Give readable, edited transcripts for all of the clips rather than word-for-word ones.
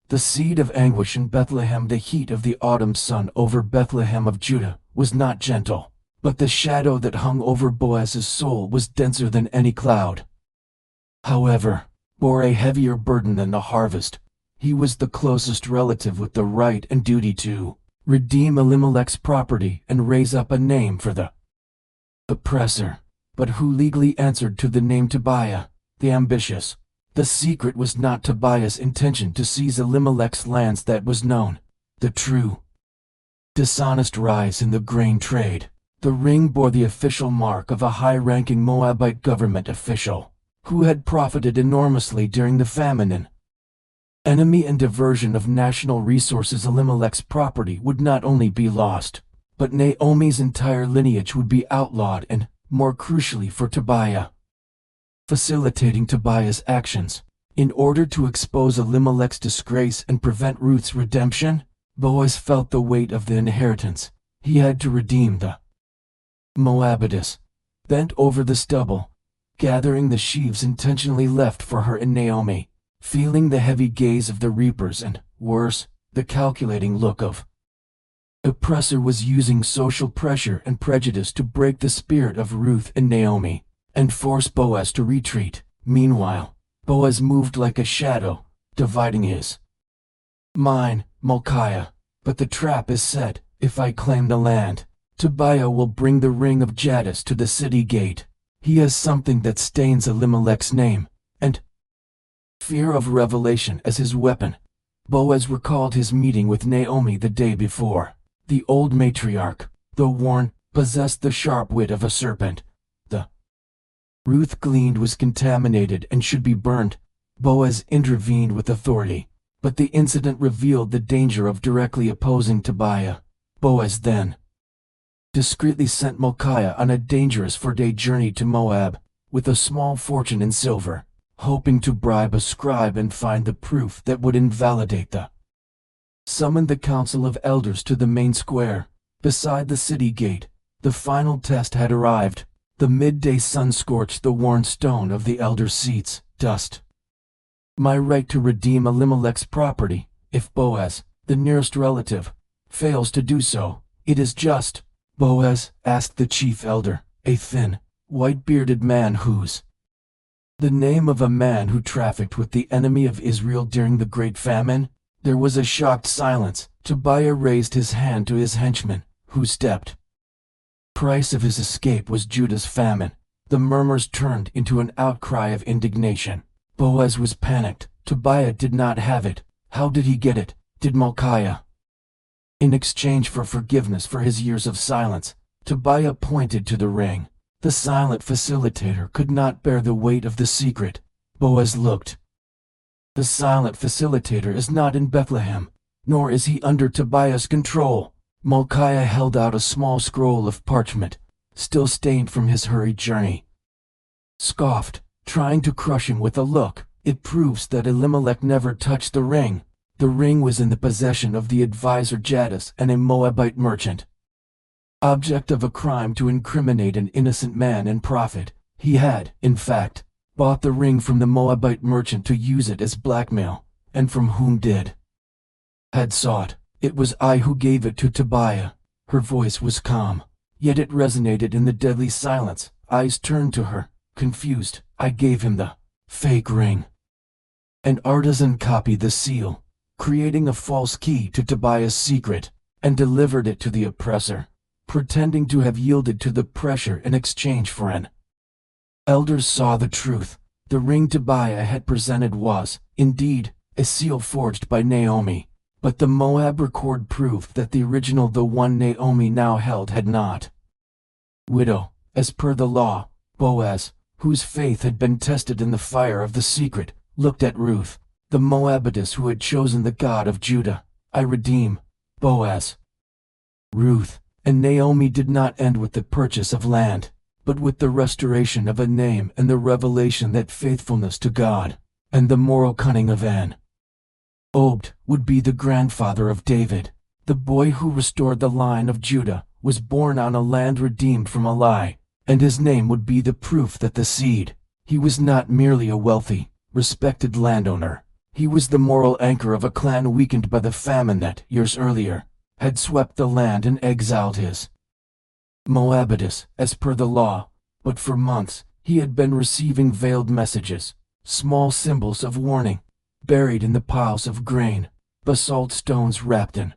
The seed of anguish in Bethlehem, the heat of the autumn sun over Bethlehem of Judah, was not gentle, but the shadow that hung over Boaz's soul was denser than any cloud. However, bore a heavier burden than the harvest. He was the closest relative with the right and duty to redeem Elimelech's property and raise up a name for the oppressor, but who legally answered to the name Tobiah, the ambitious. The secret was not Tobiah's intention to seize Elimelech's lands, that was known. The true, dishonest rise in the grain trade. The ring bore the official mark of a high-ranking Moabite government official, who had profited enormously during the famine. Enemy and diversion of national resources. Elimelech's property would not only be lost, but Naomi's entire lineage would be outlawed and, more crucially for Tobiah, facilitating Tobiah's actions. In order to expose Elimelech's disgrace and prevent Ruth's redemption, Boaz felt the weight of the inheritance. He had to redeem the Moabitess, bent over the stubble, gathering the sheaves intentionally left for her and Naomi, feeling the heavy gaze of the reapers and, worse, the calculating look of oppressor. Was using social pressure and prejudice to break the spirit of Ruth and Naomi and force Boaz to retreat. Meanwhile, Boaz moved like a shadow, dividing his mine, Malchiah. But the trap is set. If I claim the land, Tobiah will bring the ring of Jadis to the city gate. He has something that stains Elimelech's name, and fear of revelation as his weapon. Boaz recalled his meeting with Naomi the day before. The old matriarch, though worn, possessed the sharp wit of a serpent. The Ruth gleaned was contaminated and should be burned. Boaz intervened with authority, but the incident revealed the danger of directly opposing Tobiah. Boaz then discreetly sent Malchiah on a dangerous 4-day journey to Moab, with a small fortune in silver, hoping to bribe a scribe and find the proof that would invalidate the summoned the council of elders to the main square, beside the city gate. The final test had arrived. The midday sun scorched the worn stone of the elders' seats. Dust. My right to redeem Elimelech's property. If Boaz, the nearest relative, fails to do so, it is just. Boaz asked the chief elder, a thin, white-bearded man whose the name of a man who trafficked with the enemy of Israel during the Great Famine. There was a shocked silence. Tobiah raised his hand to his henchman, who stepped. Price of his escape was Judah's famine. The murmurs turned into an outcry of indignation. Boaz was panicked. Tobiah did not have it. How did he get it? Did Malchiah? In exchange for forgiveness for his years of silence, Tobiah pointed to the ring. The silent facilitator could not bear the weight of the secret. Boaz looked. The silent facilitator is not in Bethlehem, nor is he under Tobiah's control. Malchiah held out a small scroll of parchment, still stained from his hurried journey. Scoffed, trying to crush him with a look. It proves that Elimelech never touched the ring. The ring was in the possession of the advisor Jadis and a Moabite merchant. Object of a crime to incriminate an innocent man and profit. He had, in fact, bought the ring from the Moabite merchant to use it as blackmail, and from whom had sought. It was I who gave it to Tobiah. Her voice was calm, yet it resonated in the deadly silence. Eyes turned to her, confused. I gave him the fake ring. An artisan copied the seal, creating a false key to Tobiah's secret, and delivered it to the oppressor, pretending to have yielded to the pressure in exchange for an elders saw the truth. The ring Tobiah had presented was, indeed, a seal forged by Naomi, but the Moab record proved that the original, the one Naomi now held, had not. Widow, as per the law. Boaz, whose faith had been tested in the fire of the secret, looked at Ruth, the Moabitess who had chosen the God of Judah. I redeem Boaz. Ruth and Naomi did not end with the purchase of land, but with the restoration of a name and the revelation that faithfulness to God and the moral cunning of An Obed would be the grandfather of David. The boy who restored the line of Judah was born on a land redeemed from a lie, and his name would be the proof that the seed. He was not merely a wealthy, respected landowner. He was the moral anchor of a clan weakened by the famine that, years earlier, had swept the land and exiled his Moabitus, as per the law, but for months he had been receiving veiled messages, small symbols of warning, buried in the piles of grain, basalt stones wrapped in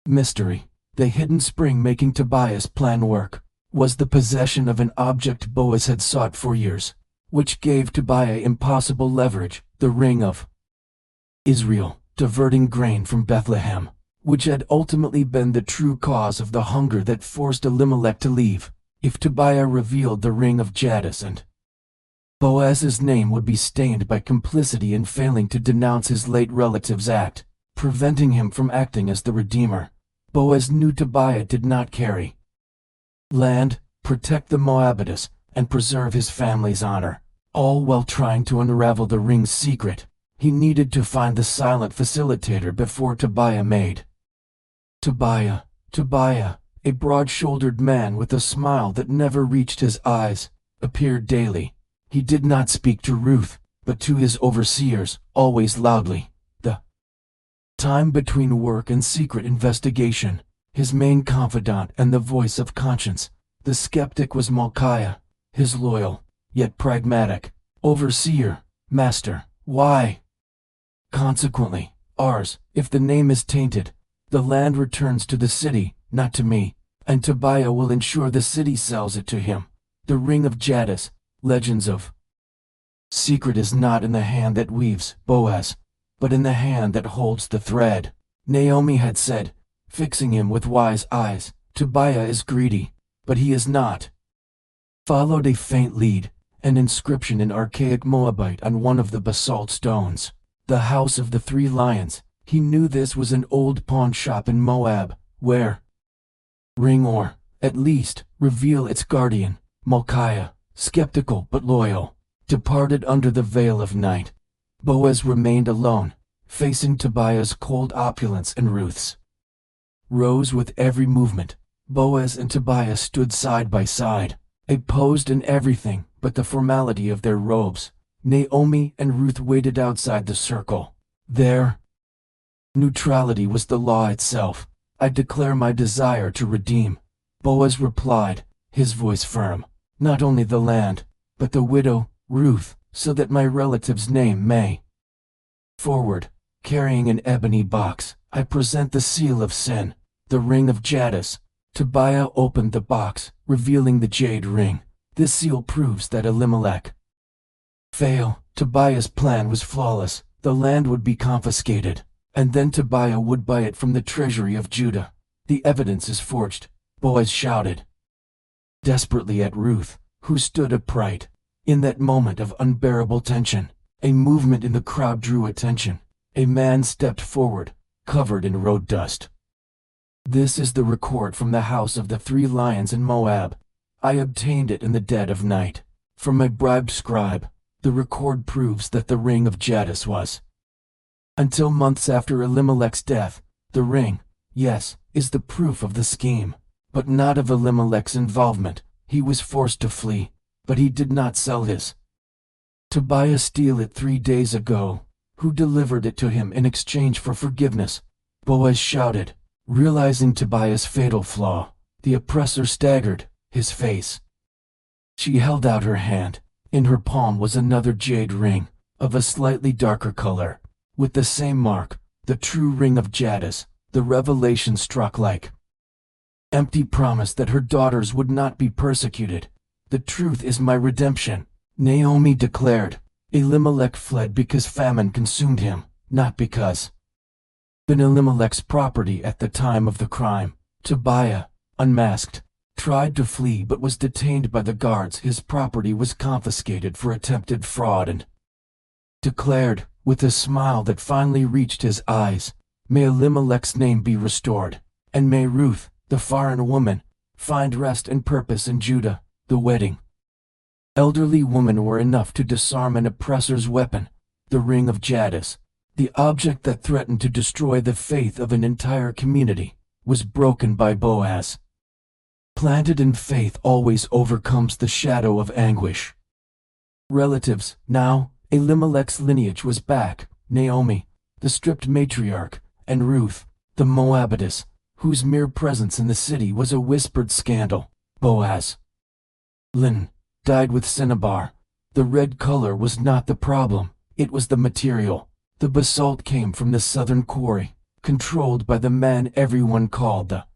mystery. The hidden spring making Tobiah's plan work was the possession of an object Boaz had sought for years, which gave Tobiah impossible leverage, the ring of Israel, diverting grain from Bethlehem, which had ultimately been the true cause of the hunger that forced Elimelech to leave. If Tobiah revealed the ring of Jadis, and Boaz's name would be stained by complicity in failing to denounce his late relative's act, preventing him from acting as the Redeemer. Boaz knew Tobiah did not carry land, protect the Moabites, and preserve his family's honor, all while trying to unravel the ring's secret. He needed to find the silent facilitator before Tobiah made. Tobiah, a broad-shouldered man with a smile that never reached his eyes, appeared daily. He did not speak to Ruth, but to his overseers, always loudly. The time between work and secret investigation, his main confidant and the voice of conscience. The skeptic was Malchiah, his loyal, yet pragmatic, overseer. Master, why? Consequently, ours, if the name is tainted, the land returns to the city, not to me, and Tobiah will ensure the city sells it to him. The ring of Jadis, legends of secret is not in the hand that weaves, Boaz, but in the hand that holds the thread. Naomi had said, fixing him with wise eyes, Tobiah is greedy, but he is not. Followed a faint lead, an inscription in archaic Moabite on one of the basalt stones. The House of the Three Lions. He knew this was an old pawn shop in Moab, where ring or, at least, reveal its guardian. Malchiah, skeptical but loyal, departed under the veil of night. Boaz remained alone, facing Tobiah's cold opulence and Ruth's rose with every movement. Boaz and Tobiah stood side by side, opposed in everything but the formality of their robes. Naomi and Ruth waited outside the circle. Their neutrality was the law itself. I declare my desire to redeem, Boaz replied, his voice firm. Not only the land, but the widow, Ruth, so that my relative's name may forward. Carrying an ebony box, I present the seal of sin, the ring of Jadis. Tobiah opened the box, revealing the jade ring. This seal proves that Elimelech fail. Tobiah's plan was flawless. The land would be confiscated, and then Tobiah would buy it from the treasury of Judah. The evidence is forged, Boaz shouted desperately at Ruth, who stood upright. In that moment of unbearable tension, a movement in the crowd drew attention. A man stepped forward, covered in road dust. This is the record from the House of the Three Lions in Moab. I obtained it in the dead of night, from my bribed scribe. The record proves that the ring of Jadis was. Until months after Elimelech's death, the ring, yes, is the proof of the scheme, but not of Elimelech's involvement. He was forced to flee, but he did not sell his Tobiah steal it 3 days ago. Who delivered it to him in exchange for forgiveness? Boaz shouted, realizing Tobiah's fatal flaw. The oppressor staggered, his face. She held out her hand. In her palm was another jade ring, of a slightly darker color, with the same mark, the true ring of Jadis. The revelation struck like empty promise that her daughters would not be persecuted. The truth is my redemption, Naomi declared. Elimelech fled because famine consumed him, not because been Elimelech's property at the time of the crime. Tobiah, unmasked, tried to flee but was detained by the guards. His property was confiscated for attempted fraud and declared, with a smile that finally reached his eyes, may Elimelech's name be restored, and may Ruth, the foreign woman, find rest and purpose in Judah. The wedding elderly women were enough to disarm an oppressor's weapon, the ring of Jadis. The object that threatened to destroy the faith of an entire community was broken by Boaz. Planted in faith always overcomes the shadow of anguish. Relatives, now, Elimelech's lineage was back. Naomi, the stripped matriarch, and Ruth, the Moabitess, whose mere presence in the city was a whispered scandal. Boaz, linen, dyed with cinnabar. The red color was not the problem, it was the material. The basalt came from the southern quarry, controlled by the man everyone called the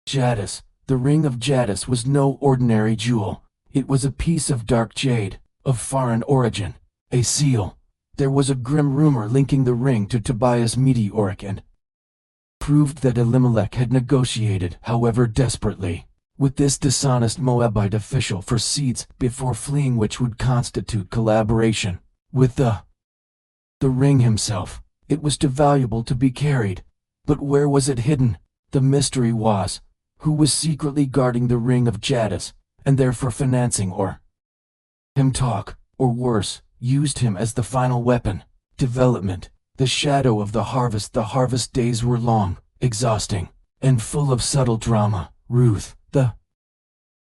Jadis. The ring of Jadis was no ordinary jewel. It was a piece of dark jade, of foreign origin, a seal. There was a grim rumor linking the ring to Tobiah's meteoric and proved that Elimelech had negotiated, however desperately, with this dishonest Moabite official for seeds before fleeing, which would constitute collaboration with the ring himself. It was too valuable to be carried. But where was it hidden? The mystery was, who was secretly guarding the ring of Jadis, and therefore financing or him talk, or worse, used him as the final weapon. Development. The shadow of the harvest days were long, exhausting, and full of subtle drama. Ruth, the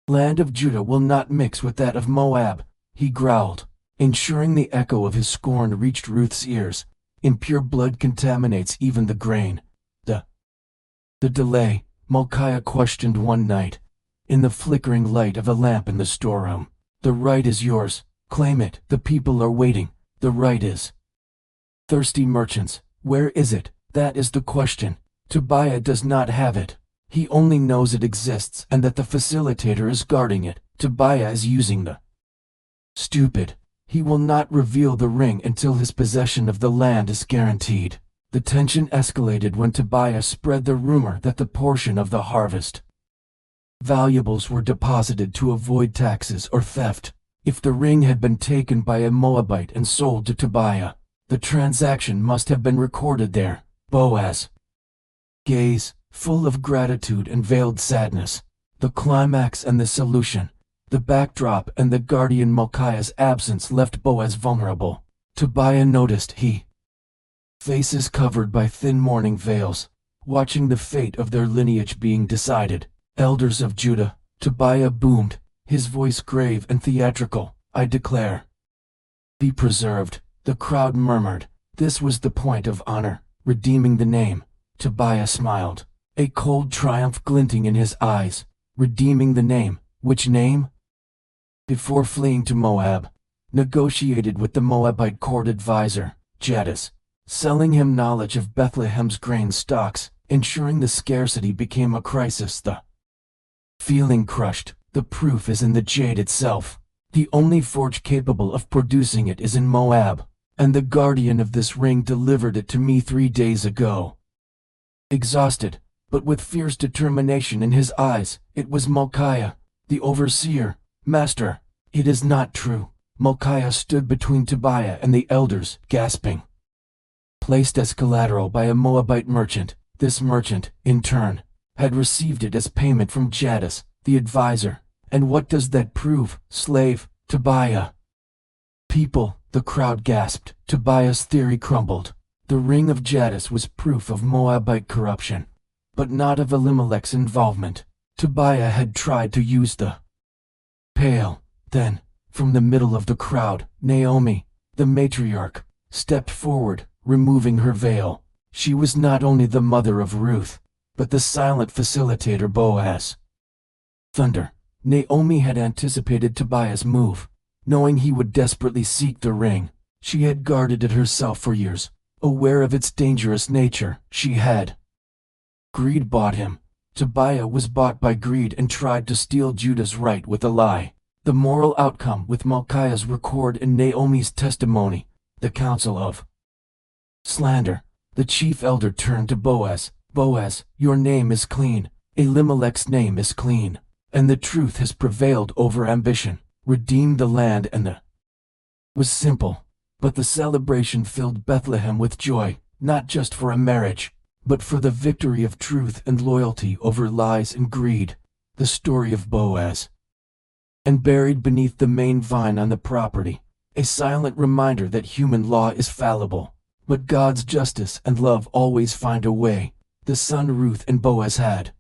land of Judah will not mix with that of Moab, he growled, ensuring the echo of his scorn reached Ruth's ears. Impure blood contaminates even the grain. The delay, Micaiah questioned one night, in the flickering light of a lamp in the storeroom. The right is yours, claim it. The people are waiting. The right is thirsty merchants. Where is it? That is the question. Tobiah does not have it. He only knows it exists and that the facilitator is guarding it. Tobiah is using the stupid. He will not reveal the ring until his possession of the land is guaranteed. The tension escalated when Tobiah spread the rumor that the portion of the harvest valuables were deposited to avoid taxes or theft. If the ring had been taken by a Moabite and sold to Tobiah, the transaction must have been recorded there. Boaz, gaze, full of gratitude and veiled sadness. The climax and the solution. The backdrop and the guardian Micaiah's absence left Boaz vulnerable. Tobiah noticed faces covered by thin mourning veils, watching the fate of their lineage being decided. Elders of Judah, Tobiah boomed, his voice grave and theatrical. I declare, be preserved. The crowd murmured. This was the point of honor, redeeming the name. Tobiah smiled, a cold triumph glinting in his eyes. Redeeming the name. Which name? Before fleeing to Moab, negotiated with the Moabite court advisor, Jadis, selling him knowledge of Bethlehem's grain stocks, ensuring the scarcity became a crisis. The feeling crushed. The proof is in the jade itself. The only forge capable of producing it is in Moab, and the guardian of this ring delivered it to me 3 days ago. Exhausted, but with fierce determination in his eyes, it was Micaiah, the overseer. Master, it is not true. Micaiah stood between Tobiah and the elders, gasping. Placed as collateral by a Moabite merchant, this merchant, in turn, had received it as payment from Jadis, the advisor. And what does that prove? Slave, Tobiah. People, the crowd gasped. Tobiah's theory crumbled. The ring of Jadis was proof of Moabite corruption, but not of Elimelech's involvement. Tobiah had tried to use the pale. Then, from the middle of the crowd, Naomi, the matriarch, stepped forward, removing her veil. She was not only the mother of Ruth, but the silent facilitator Boaz. Thunder. Naomi had anticipated Tobiah's move. Knowing he would desperately seek the ring, she had guarded it herself for years. Aware of its dangerous nature, she had. Greed bought him. Tobiah was bought by greed and tried to steal Judah's right with a lie. The moral outcome with Micaiah's record and Naomi's testimony, the counsel of slander. The chief elder turned to Boaz. Boaz, your name is clean. Elimelech's name is clean. And the truth has prevailed over ambition. Redeem the land and the was simple. But the celebration filled Bethlehem with joy, not just for a marriage, but for the victory of truth and loyalty over lies and greed. The story of Boaz. And buried beneath the main vine on the property, a silent reminder that human law is fallible, but God's justice and love always find a way. The son Ruth and Boaz had